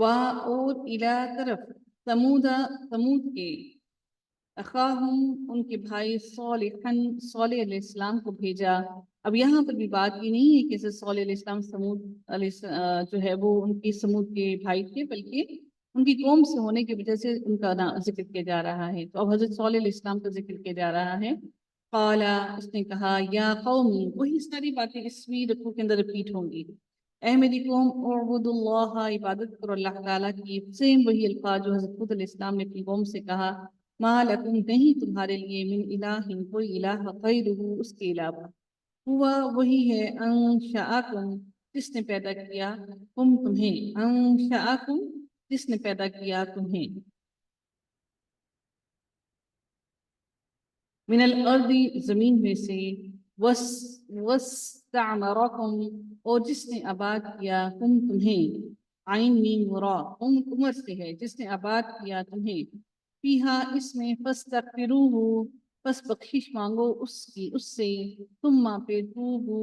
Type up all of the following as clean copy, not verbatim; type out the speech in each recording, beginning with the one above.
और इला तरफ समूद के अखाहुम उनके भाई सालेह अलैहिस्सलाम को भेजा। अब यहाँ पर भी बात ये नहीं है कि जैसे सालेह अलैहिस्सलाम जो है वो उनकी समूद के भाई थे, बल्कि उनकी कौम से होने की वजह से उनका जिक्र किया जा रहा है। तो अब हजरत सालेह अलैहिस्सलाम का जिक्र किया जा रहा है। काला, उसने कहा, या कौमी, वही सारी बातें इसवीं रकू के अंदर रिपीट होंगी। ऐ मेरी कौम, उअबुदुल्लाह, इबादत करो अल्लाह ताला की। सेम वही अल्फाज जो हजरत हूद अलैहिस्सलाम ने अपनी कौम से कहा। मा लकुम, नहीं तुम्हारे लिए, मिन इलाहिन, कोई इलाह गैरुहु, उसके अलावा। हुआ, वही है, अंशअकुम, जिसने पैदा किया, तुम्हें, अंशअकुम, जिसने पैदा किया तुम्हें, मिनल अर्दी, जमीन में से, वस वस्तअमरकुम, और जिसने आबाद किया तुम्हें, आइन मीम रा, उमर से है, जिसने आबाद किया तुम्हें, फीहा, इसमें, फस्तगफिरूहु, बस बख्शिश मांगो उसकी, उससे, तुम्मा पे तूबू,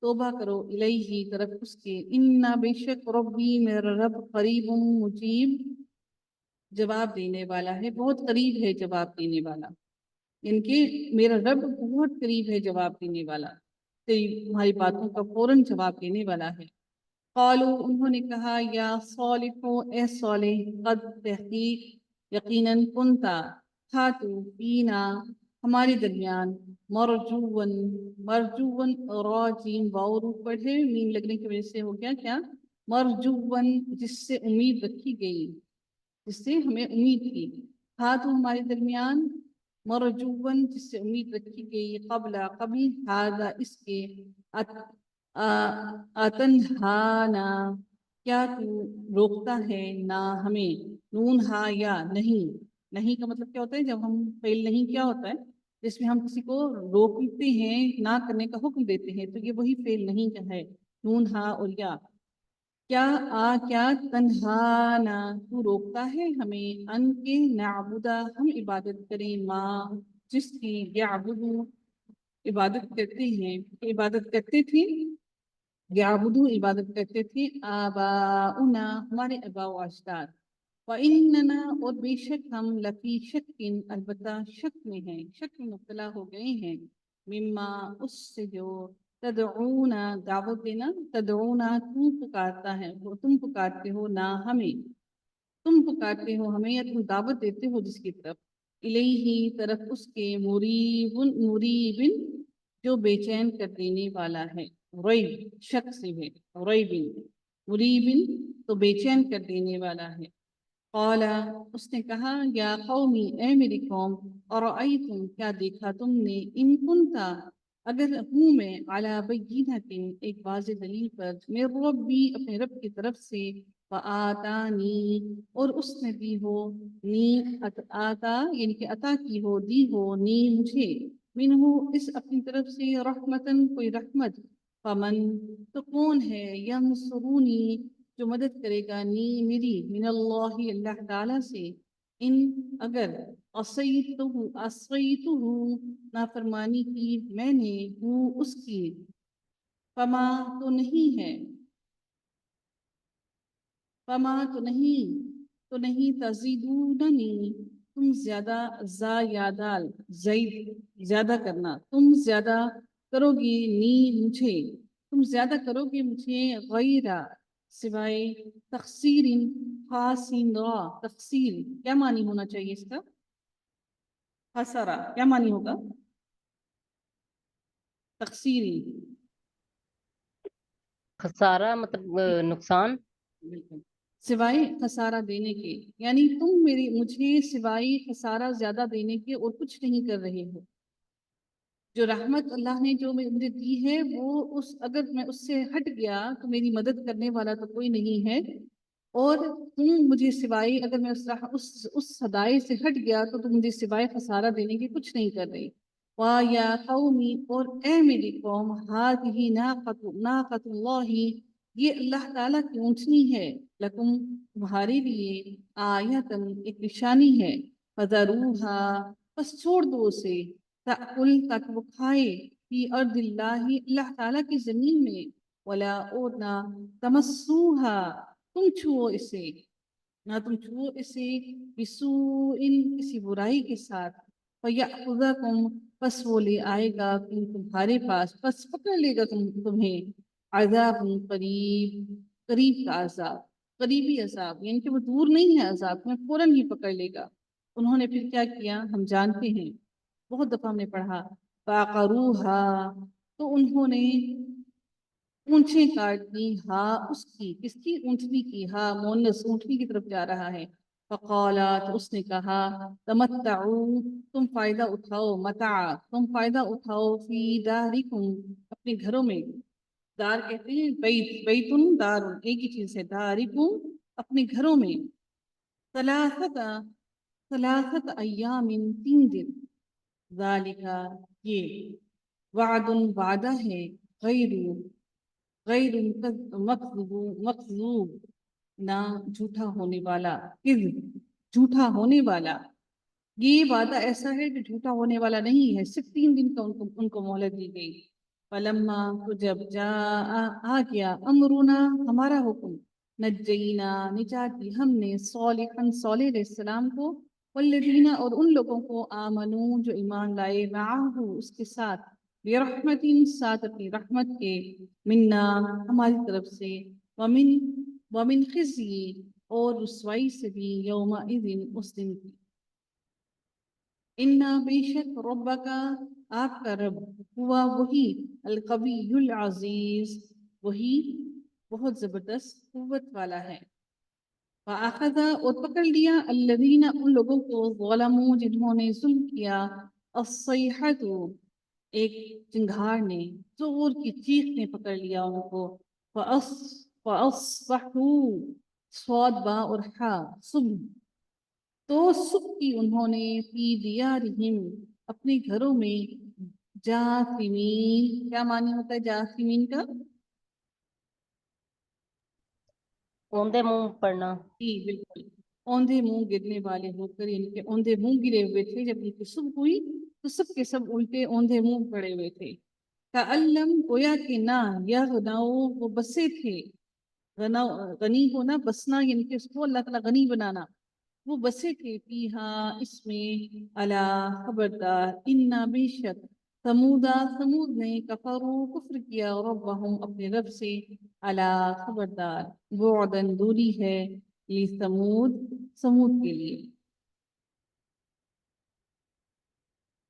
तोबा करो, इलैहि, तरफ उसके, इन्ना, बेशक, रब्बी, मेरा रब, करीबुम, मुजीब, जवाब देने वाला है, बहुत करीब है जवाब देने वाला। इनके, मेरा रब बहुत करीब है जवाब देने वाला, तेरी तुम्हारी बातों का फौरन जवाब देने वाला है। कालू, उन्होंने कहा, या सालिहो, ए सालिह, कद तहकीक, यकीनन, कुंता, था तू, पीना, हमारे दरमियान, मरजूवन, मरजूवन, राजीम, वाउरू पढ़े, मीम लगने की वजह से हो गया क्या, मरजूवन, जिससे उम्मीद रखी गई, जिससे हमें उम्मीद थी, था तो हमारे दरमियान, मरजूवन, जिससे उम्मीद रखी गई, कबला, कभी, हादा, इसके, अतनहाना, क्या तू रोकता है ना हमें, नून हा या नहीं। नहीं का मतलब क्या होता है, जब हम फेल नहीं, क्या होता है, जिसमें हम किसी को रोकते हैं, ना करने का हुक्म देते हैं, तो ये वही फेल नहीं का है, नून हा और या। क्या तन्हाना, तू रोकता है हमें, अन के नाबुदा, हम इबादत करें, माँ, जिसकी, याबुदू, इबादत करते हैं, इबादत करते थे, याबुदू, इबादत करते थे, आबाउना, हमारे आबा व अजदाद, व इन्नना, और बेशक हम, लफी शक्किन, अलबत्ता शक में हैं, शक में मुब्तला हो गए हैं, मिम्मा, उससे जो, तदऊना, दावत देना, तदऊना, तू पुकारता है, वो तुम पुकारते हो, ना हमें, तुम पुकारते हो हमें, या तुम दावत देते हो जिसकी तरफ, इलैहि, तरफ उसके, मुरीबुन, मुरीबिन, जो बेचैन कर देने वाला है, रैब, शक से है, रैबिन, मुरीबिन, तो बेचैन कर देने वाला है। कौला, उसने कहा, या कौमी, ए मेरी कौम, और आई तुम, क्या देखा तुमने, इन कुंता, अगर हूँ मैं, अला बय्यिनतिन, एक वाज़ेह दलील पर, मेरे रब्बी, अपने रब की तरफ से, व आतानी, और उसने दी हो, नी, आता, यानी कि अता की हो, दी हो, नी, मुझे, मिनहु, इस अपनी तरफ से, रहमतन, कोई रहमत, फमन, तो कौन है, यंसुरूनी, जो मदद करेगा, नी, मेरी, मिनल्लाहि, अल्लाह ताला से, इन, अगर, असैतुहु, नाफरमानी की मैंने, हूँ उसकी, फमा, तो नहीं है, फमा, तो नहीं, तजीदूननी, तुम ज्यादा, जा यादाल, जैद, ज्यादा करना, तुम ज्यादा करोगे, नी, मुझे, तुम ज्यादा करोगे मुझे, गैरा, सिवाय, तकसीरिन, खासिन, तकसीर, क्या मानी होना चाहिए इसका, खसरा, क्या मानी होगा, तकसीरी, खसारा मतलब नुकसान। बिल्कुल, सिवाय खसारा देने के, यानी तुम मेरी, मुझे सिवाय खसारा ज्यादा देने के और कुछ नहीं कर रहे हो। जो रहमत अल्लाह ने जो मुझे दी है, वो उस, अगर मैं उससे हट गया तो मेरी मदद करने वाला तो कोई नहीं है, और तुम मुझे सिवाय, अगर मैं उस सदाए से हट गया तो तुम मुझे सिवाय खसारा देने के कुछ नहीं कर रही। वाह, या कौमी, और ए मेरी कौम, हादिही नाक़तुल्लाही, ये अल्लाह ताला की ऊँटनी है, लकुम, तुम्हारे लिए, आयतन, एक निशानी है, फज़रूहा, बस छोड़ दो उसे, ताकुल, ताकि वो खाए, फी अर्दिल्लाहि, अल्लाह ताला की जमीन में, वला, और ना, तमस्सूहा, तुम छुओ इसे, نہ تم چھو اسے بسوء کسی برائی کے ساتھ، فَيَأْخُذَكُمْ پس وہ لے آئے گا تمہارے پاس، پس پکڑ لے گا تمہیں عذاب قریب، قریب کا عذاب، قریبی عذاب، یعنی کہ وہ دور نہیں ہے عذاب، تمہیں فوراً ہی پکڑ لے گا۔ انہوں نے پھر کیا کیا ہم جانتے ہیں، بہت دفعہ ہم نے پڑھا، فَعَقَرُوهَا تو انہوں نے اونچیں کاٹ دی، ہاں اس کی، کس کی؟ اونٹنی کی، ہاں مونس اونٹنی کی طرف جا رہا ہے۔ فقالت اس نے کہا تمتعوا تم فائدہ اٹھاؤ، متاع تم فائدہ اٹھاؤ، فی دارکم اپنے گھروں میں، دار کہتے ہیں بیت، بیتن دار ایک ہی چیز ہے، دارکم اپنے گھروں میں، ثلاثت ثلاثت ایام 3 دن، ذالک یہ وعد وعدہ ہے، غیر غیر مکذوب نہ جھوٹا ہونے والا، کذب جھوٹا ہونے والا، یہ وعدہ ایسا ہے جو جھوٹا ہونے والا نہیں ہے، صرف 3 دن کا ان کو مہلت دی گئی۔ فلما تو جب آ گیا امرنا ہمارا حکم، نجینا نجات دی ہم نے صالحا صالح علیہ السلام کو، والذین اور ان لوگوں کو آمنو جو ایمان لائے، معاہ اس کے ساتھ، برحمت ساتھ اپنی رحمت کے، منا ہماری طرف سے، ومن خزی اور رسوائی سے بھی، یومئذ اس دن کی، انا بے شک ربک آپ کا رب، ہوا وہی، القوی العزیز وہی بہت زبردست قوت والا ہے۔ فاخذ اور پکڑ لیا الذین ان لوگوں کو، ظلموا جنہوں نے ظلم کیا، الصیحۃ ایک چنگھاڑ نے، زور کی چیخ نے پکڑ لیا ان کو، فاصبحوا صاد با اور ہا صبح، تو صبح کی انہوں نے فی دیارہم اپنے گھروں میں، جاثمین کیا معنی ہوتا ہے جاثمین کا؟ اوندے منہ پڑنا، جی بالکل، اوندھے منہ گرنے والے ہو کر، یعنی کہ اوندھے منہ گرے ہوئے تھے، جب ان کی صبح ہوئی تو سب کے سب الٹے اوندھے منہ پڑے ہوئے تھے۔ کألم گویا کہ نہ، یغنوا وہ بسے تھے، غنی ہونا بسنا، یعنی کہ اس کو اللہ تعالیٰ غنی بنانا، وہ بسے تھے، فیہا اس میں، الا خبردار، انا بے شک، سمودا سمود نے، کفروا کفر کیا، ربہم اپنے رب سے، الا خبردار، بعدن دوری ہے، یہ سمود سمود کے لیے۔